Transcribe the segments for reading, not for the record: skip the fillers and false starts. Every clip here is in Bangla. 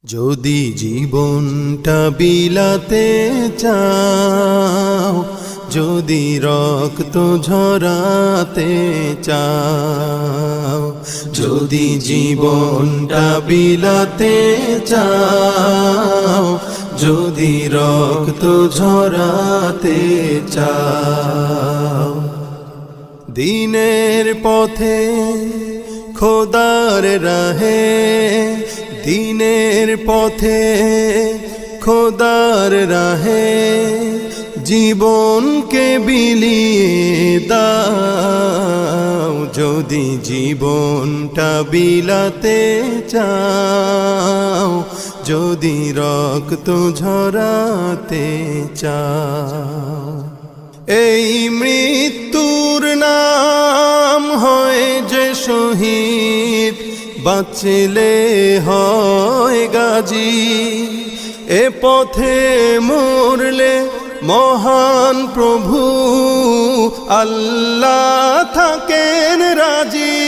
যদি জীবনটা বিলাতে চাও, যদি রক্ত ঝরাতে চাও, যদি জীবনটা বিলাতে চাও, যদি রক্ত ঝরাতে চাও, দিনের পথে খোদার রাহে, দিনের পথে খোদার রাহে জীবনকে বিলিয়ে দাও। যদি জীবনটা বিলাতে চাও, যদি রক্ত ঝরাতে চাও, এই মৃত্যুর নাম হয় যে শহীদ, বাঁচলে হয় গাজী। এ পথে মরলে মহান প্রভু আল্লাহ থাকেন রাজি।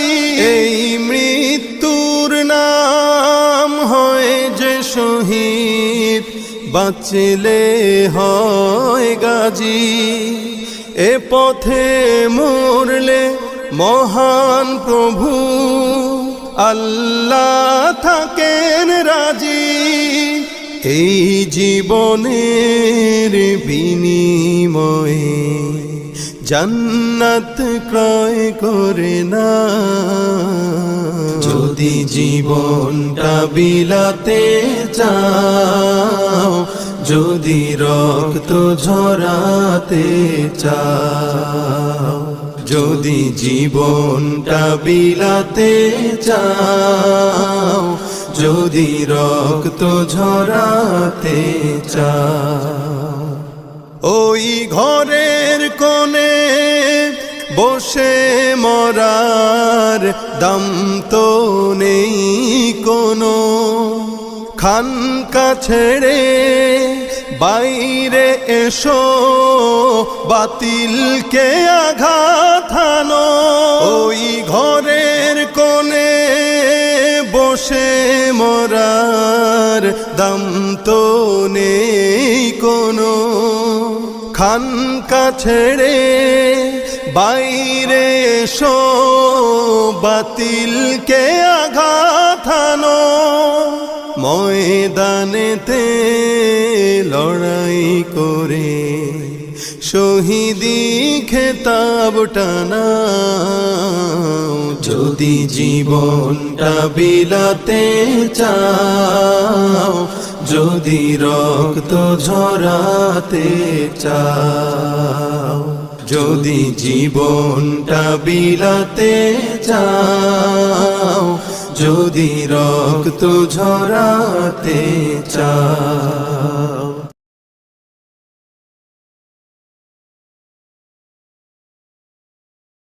এই মৃত্যুর নাম হয় যে শহীদ, বাঁচলে হয় গাজী। এ পথে মরলে মহান প্রভু আল্লাহ থাকেন রাজি। এই জীবনের বিনিময়ে জান্নাত ক্রয় করে না। যদি জীবনটা বিলাতে চাও, যদি রক্ত ঝরাতে চাও, যদি জীবনটা বিলাতে চাও, যদি রক্ত ঝরাতে চাও, ওই ঘরের কোণে বসে মরার দাম তো নেই কোনো। খানকা ছেড়ে বাইরে এসো, বাতিলকে আঘাত হানো। ওই ঘরের কোণে বসে মরার দাম তো নেই কোনো। খানকা ছেড়ে বাইরে এসো, বাতিলকে আঘাত হানো। ময়দানেতে লড়াই করে শহীদি খেতাব টানাও। যদি জীবনটা বিলাতে চাও, যদি রক্ত ঝরাতে চাও, যদি জীবনটা বিলাতে চাও, যদি রক্ত ঝরাতে চাও।